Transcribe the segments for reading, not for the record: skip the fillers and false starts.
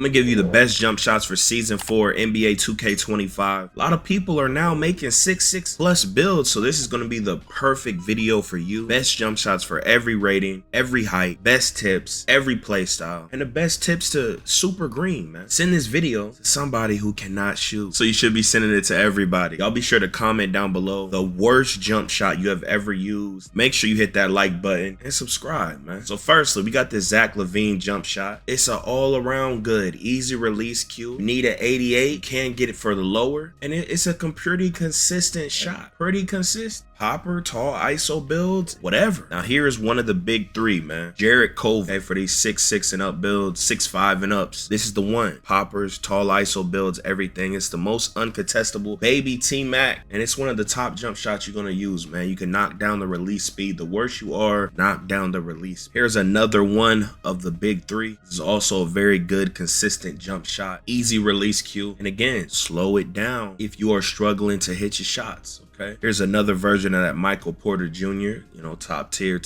I'm gonna give you the best jump shots for season 4 NBA 2K25. A lot of people are now making 6'6 plus builds, so this is gonna be the perfect video for you. Best jump shots for every rating, every height, best tips, every play style, and the best tips to super green, man. Send this video to somebody who cannot shoot. So you should be sending it to everybody. Y'all be sure to comment down below the worst jump shot you have ever used. Make sure you hit that like button and subscribe, man. So firstly, we got this Zach LaVine jump shot. It's an all-around good, easy release cue. You need an 88, can't get it for the lower, and it's a pretty consistent shot. Pretty consistent. Popper, tall ISO builds, whatever. Now here is one of the big three, man. Jarrett Covey for these 6'6 and up builds, 6'5 and ups. This is the one. Poppers, tall ISO builds, everything. It's the most uncontestable baby T-Mac, and it's one of the top jump shots you're gonna use, man. You can knock down the release speed. The worse you are, knock down the release. Here's another one of the big three. This is also a very good, consistent jump shot. Easy release cue. And again, slow it down if you are struggling to hit your shots. Okay. Here's another version of that Michael Porter Jr., you know, top tier,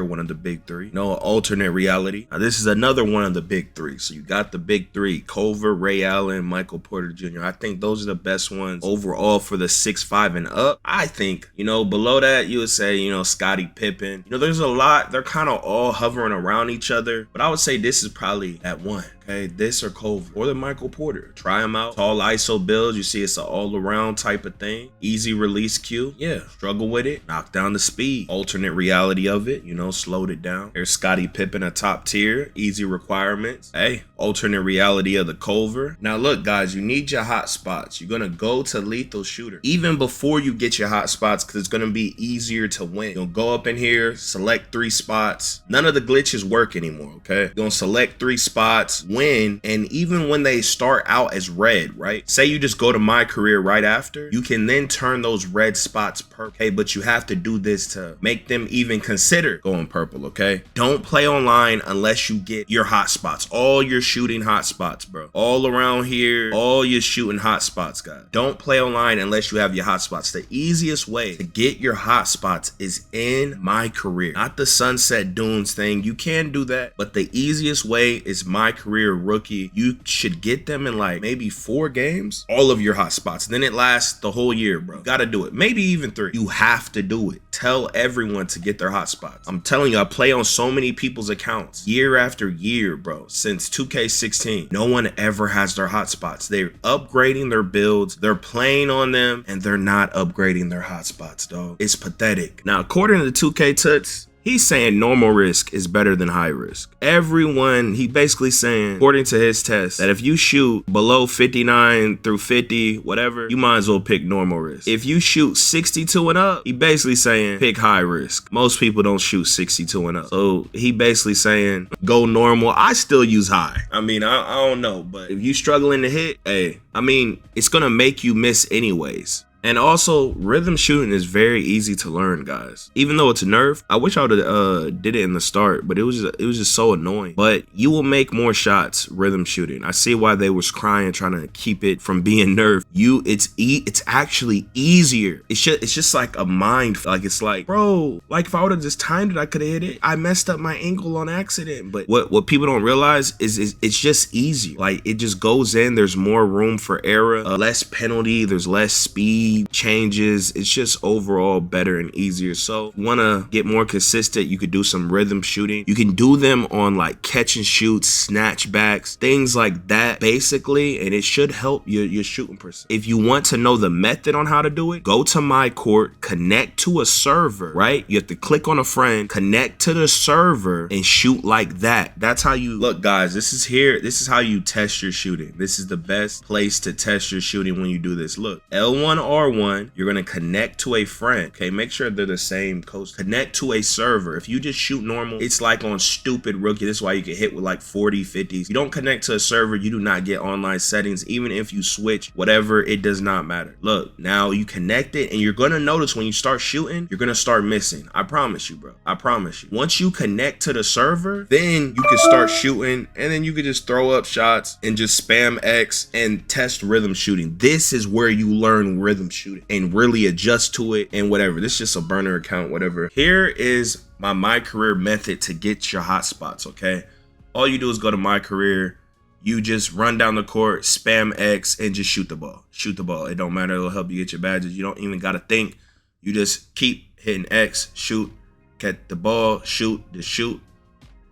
one of the big three. You know, alternate reality. Now, this is another one of the big three. So you got the big three, Culver, Ray Allen, Michael Porter Jr. I think those are the best ones overall for the 6'5 and up. I think, you know, below that, you would say, you know, Scottie Pippen. You know, there's a lot. They're kind of all hovering around each other. But I would say this is probably that one. Okay, this or Culver or the Michael Porter. Try them out. Tall ISO builds. You see, it's an all-around type of thing. Easy release cue. Yeah, struggle with it. Knock down the speed. Alternate reality of it. You know, slowed it down. There's Scottie Pippen, a top tier. Easy requirements. Hey, alternate reality of the Culver. Now, look, guys, you need your hot spots. You're gonna go to lethal shooter even before you get your hot spots because it's gonna be easier to win. You'll go up in here, select 3 spots. None of the glitches work anymore. Okay, you're gonna select 3 spots. Win, and even when they start out as red, right? Say you just go to my career right after, you can then turn those red spots purple. Okay, but you have to do this to make them even consider going purple. Okay, don't play online unless you get your hot spots, all your shooting hot spots, bro. All around here, all your shooting hot spots, guys. Don't play online unless you have your hot spots. The easiest way to get your hot spots is in my career, not the Sunset Dunes thing. You can do that, but the easiest way is my career rookie. You should get them in like maybe 4 games, all of your hot spots. Then it lasts the whole year, bro. You gotta do it. Maybe even 3. You have to do it. Tell everyone to get their hot spots. I'm telling you, I play on so many people's accounts year after year, bro. Since 2K16, no one ever has their hot spots. They're upgrading their builds, they're playing on them, and they're not upgrading their hot spots, dog. It's pathetic. Now, according to 2K Tuts, he's saying normal risk is better than high risk. Everyone, he basically saying, according to his test, that if you shoot below 59 through 50, whatever, you might as well pick normal risk. If you shoot 62 and up, he basically saying pick high risk. Most people don't shoot 62 and up. So he basically saying go normal. I still use high. I mean, I don't know, but if you struggling to hit, hey, I mean, it's gonna make you miss anyways. And also, rhythm shooting is very easy to learn, guys. Even though it's a nerf, I wish I would have did it in the start, but it was just so annoying. But you will make more shots rhythm shooting. I see why they was crying trying to keep it from being nerfed. It's actually easier. It's just like a mind. Like it's like, bro, like if I would have just timed it, I could have hit it. I messed up my angle on accident. But what people don't realize is it's just easier. Like it just goes in. There's more room for error, less penalty. There's less speed changes. It's just overall better and easier. So if you want to get more consistent, you could do some rhythm shooting. You can do them on like catch and shoots, snatchbacks, things like that basically, and it should help your shooting percent. If you want to know the method on how to do it, go to my court, connect to a server, right? You have to click on a friend, connect to the server, and shoot like that. That's how you look, guys. This is how you test your shooting. This is the best place to test your shooting when you do this. Look, L1 R1, you're gonna connect to a friend. Okay, make sure they're the same coast. Connect to a server. If you just shoot normal, it's like on stupid rookie. This is why you get hit with like 40, 50s. You don't connect to a server, you do not get online settings. Even if you switch, whatever, it does not matter. Look, now you connect it, and you're gonna notice when you start shooting, you're gonna start missing. I promise you, bro. I promise you. Once you connect to the server, then you can start shooting, and then you can just throw up shots and just spam X and test rhythm shooting. This is where you learn rhythm shooting and really adjust to it and whatever. This is just a burner account, whatever. Here is my career method to get your hot spots. Okay, all you do is go to my career, you just run down the court, spam X, and just shoot the ball. Shoot the ball. It don't matter. It'll help you get your badges. You don't even got to think. You just keep hitting X, shoot, get the ball, shoot, just shoot.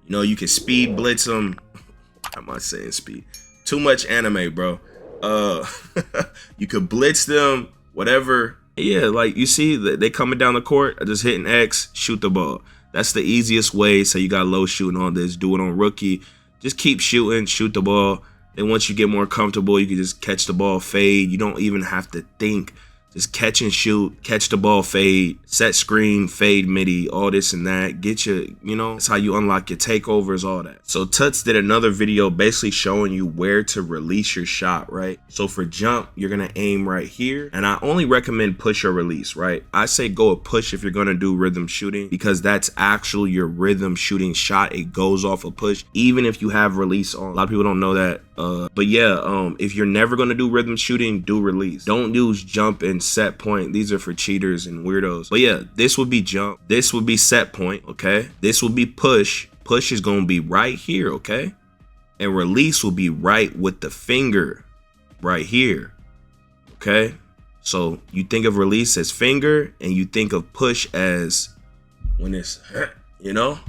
You know, you can speed blitz them. How am I saying speed? Too much anime, bro. You could blitz them, whatever. Yeah, like you see that they coming down the court, just hitting X, shoot the ball. That's the easiest way. So you got low shooting on this, do it on rookie. Just keep shooting, shoot the ball. Then once you get more comfortable, you can just catch the ball, fade. You don't even have to think. Just catch and shoot, catch the ball, fade, set screen, fade midi, all this and that. Get your, you know, that's how you unlock your takeovers, all that. So Tuts did another video basically showing you where to release your shot, right? So for jump, you're going to aim right here. And I only recommend push or release, right? I say go a push if you're going to do rhythm shooting because that's actually your rhythm shooting shot. It goes off a push, even if you have release on. A lot of people don't know that. But yeah, if you're never going to do rhythm shooting, do release. Don't use jump and set point. These are for cheaters and weirdos. But yeah, this would be jump. This would be set point, okay? This would be push. Push is going to be right here, okay? And release will be right with the finger right here, okay? So you think of release as finger and you think of push as when it's, you know?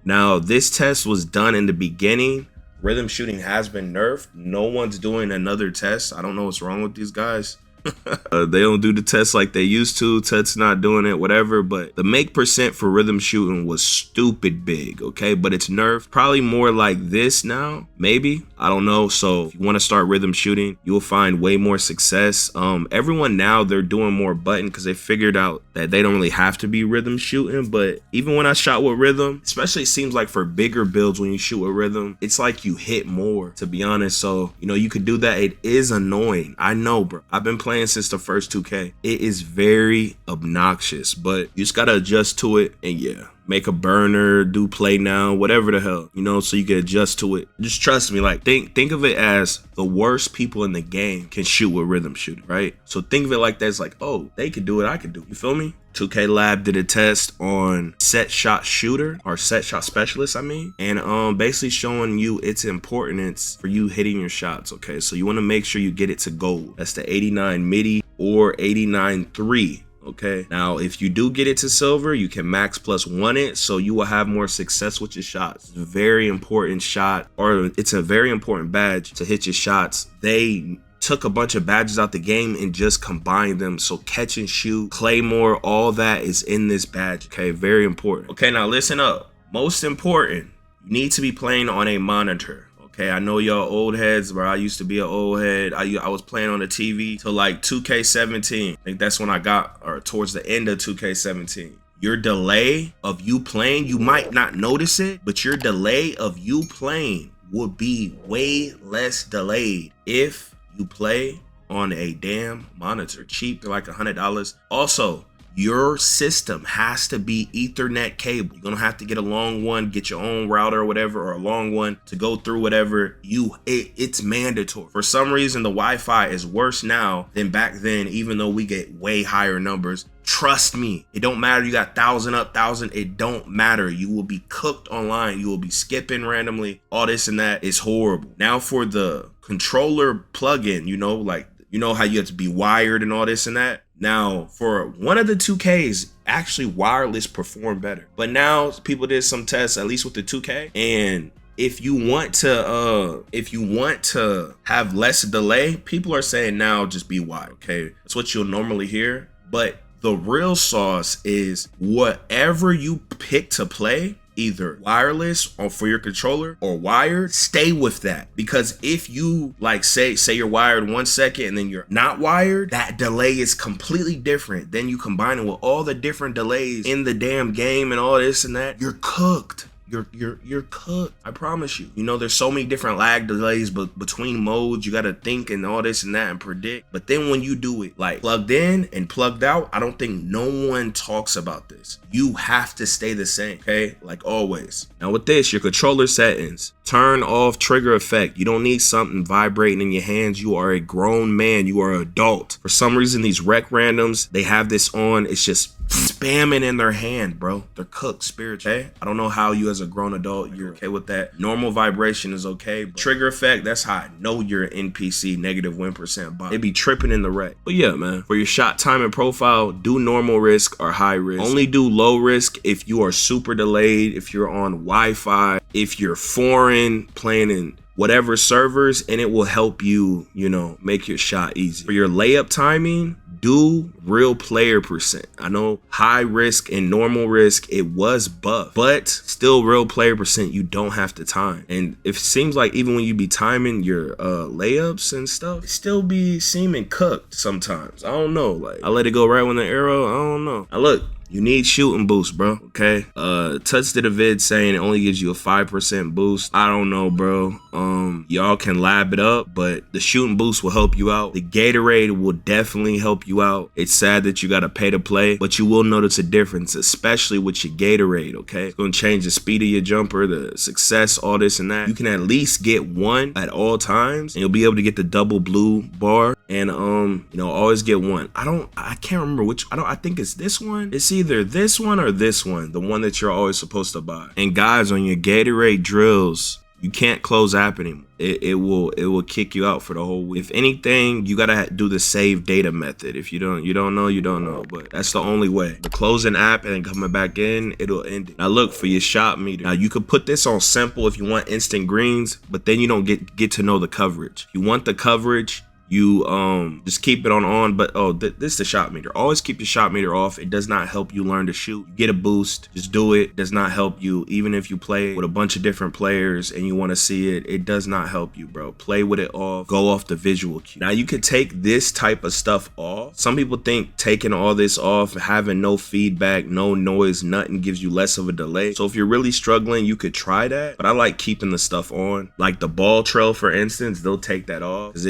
Now, this test was done in the beginning. Rhythm shooting has been nerfed. No one's doing another test. I don't know what's wrong with these guys. They don't do the test like they used to. Ted's not doing it, whatever. But the make percent for rhythm shooting was stupid big, okay? But it's nerfed. Probably more like this now, maybe. I don't know. So if you want to start rhythm shooting, you will find way more success. Everyone now, they're doing more button because they figured out that they don't really have to be rhythm shooting. But even when I shot with rhythm, especially it seems like for bigger builds when you shoot with rhythm, it's like you hit more, to be honest. So, you know, you could do that. It is annoying. I know, bro. I've been playing since the first 2K. It is very obnoxious, but you just gotta adjust to it. And yeah, make a burner, do play now, whatever the hell, you know, so you can adjust to it. Just trust me, like think of it as the worst people in the game can shoot with rhythm shooting, right? So think of it like that. It's like, oh, they could do it, I could do it. You feel me? 2K Lab did a test on set shot shooter, or set shot specialist, I mean, and basically showing you its importance for you hitting your shots, okay? So you want to make sure you get it to gold. That's the 89 midi or 89-3. Okay, now if you do get it to silver, you can max +1 it, so you will have more success with your shots. It's a very important shot, or it's a very important badge to hit your shots. They took a bunch of badges out the game and just combined them. So catch and shoot, claymore, all that is in this badge. Okay, very important. Okay, now listen up. Most important, you need to be playing on a monitor. Okay, I know y'all old heads, but I used to be an old head. I was playing on the TV till like 2K17. I think that's when I got, or towards the end of 2K17. Your delay of you playing, you might not notice it, but your delay of you playing would be way less delayed if you play on a damn monitor. Cheap, they're like $100. Also, your system has to be Ethernet cable. You're gonna have to get a long one, get your own router or whatever, or a long one to go through whatever. It's mandatory. For some reason, the Wi-Fi is worse now than back then, even though we get way higher numbers. Trust me, it don't matter. You got 1,000 up, 1,000. It don't matter. You will be cooked online. You will be skipping randomly. All this and that is horrible. Now for the controller plugin, you know, like, you know how you have to be wired and all this and that. Now, for one of the 2Ks, actually wireless performed better. But now people did some tests, at least with the 2K, and if you want to have less delay, people are saying now just be wired. Okay, that's what you'll normally hear. But the real sauce is whatever you pick to play, either wireless or for your controller or wired, stay with that. Because if you like say you're wired 1 second and then you're not wired, that delay is completely different. Then you combine it with all the different delays in the damn game and all this and that, you're cooked. You're cooked. I promise you. You know, there's so many different lag delays, but between modes, you got to think and all this and that and predict. But then when you do it like plugged in and plugged out, I don't think no one talks about this. You have to stay the same, okay? Like always. Now with this, your controller settings, turn off trigger effect. You don't need something vibrating in your hands. You are a grown man. You are an adult. For some reason, these rec randoms, they have this on. It's just spamming in their hand, bro. They're cooked spiritually. Okay? I don't know how you as a grown adult, you're okay with that. Normal vibration is okay. But trigger effect, that's how I know you're an NPC, negative win percent bot. They be tripping in the wreck. But yeah, man, for your shot time and profile, do normal risk or high risk. Only do low risk if you are super delayed, if you're on Wi-Fi, if you're foreign, playing in whatever servers, and it will help you, you know, make your shot easy. For your layup timing, do real player percent. I know high risk and normal risk, it was buff, but still real player percent, you don't have to time. And it seems like even when you be timing your layups and stuff, it still be seeming cooked sometimes. I don't know, like I let it go right when the arrow, I don't know. Now look, you need shooting boost, bro, okay? Touch did a vid saying it only gives you a 5% boost. I don't know, bro. Y'all can lab it up, but the shooting boost will help you out. The Gatorade will definitely help you out. It's sad that you gotta pay to play, but you will notice a difference, especially with your Gatorade, okay? It's gonna change the speed of your jumper, the success, all this and that. You can at least get one at all times, and you'll be able to get the double blue bar. And you know, always get one. I can't remember which. I think it's this one. It's either this one or this one, the one that you're always supposed to buy. And guys, on your Gatorade drills, you can't close app anymore. It will kick you out for the whole week. If anything, you gotta do the save data method. If you don't know, you don't know. But that's the only way. The closing app and then coming back in, it'll end it. Now look for your shot meter. Now you could put this on simple if you want instant greens, but then you don't get to know the coverage. You want the coverage, you just keep it on, but this is the shot meter. Always keep your shot meter off. It does not help you learn to shoot. You get a boost, just do it. Does not help you. Even if you play with a bunch of different players and you want to see it, it does not help you, bro. Play with it off. Go off the visual cue. Now you could take this type of stuff off. Some people think taking all this off, having no feedback, no noise, nothing gives you less of a delay. So if you're really struggling, you could try that. But I like keeping the stuff on. Like the ball trail, for instance, they'll take that off because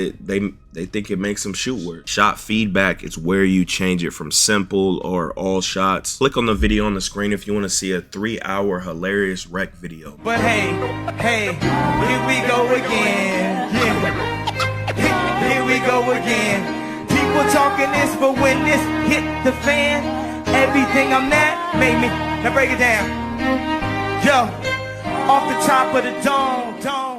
they think it makes them shoot worse. Shot feedback is where you change it from simple or all shots. Click on the video on the screen if you want to see a 3-hour hilarious rec video. But hey, here we go again. Yeah. Here we go again. People talking this, but when this hit the fan, everything I'm at made me. Now break it down. Yo, off the top of the dome.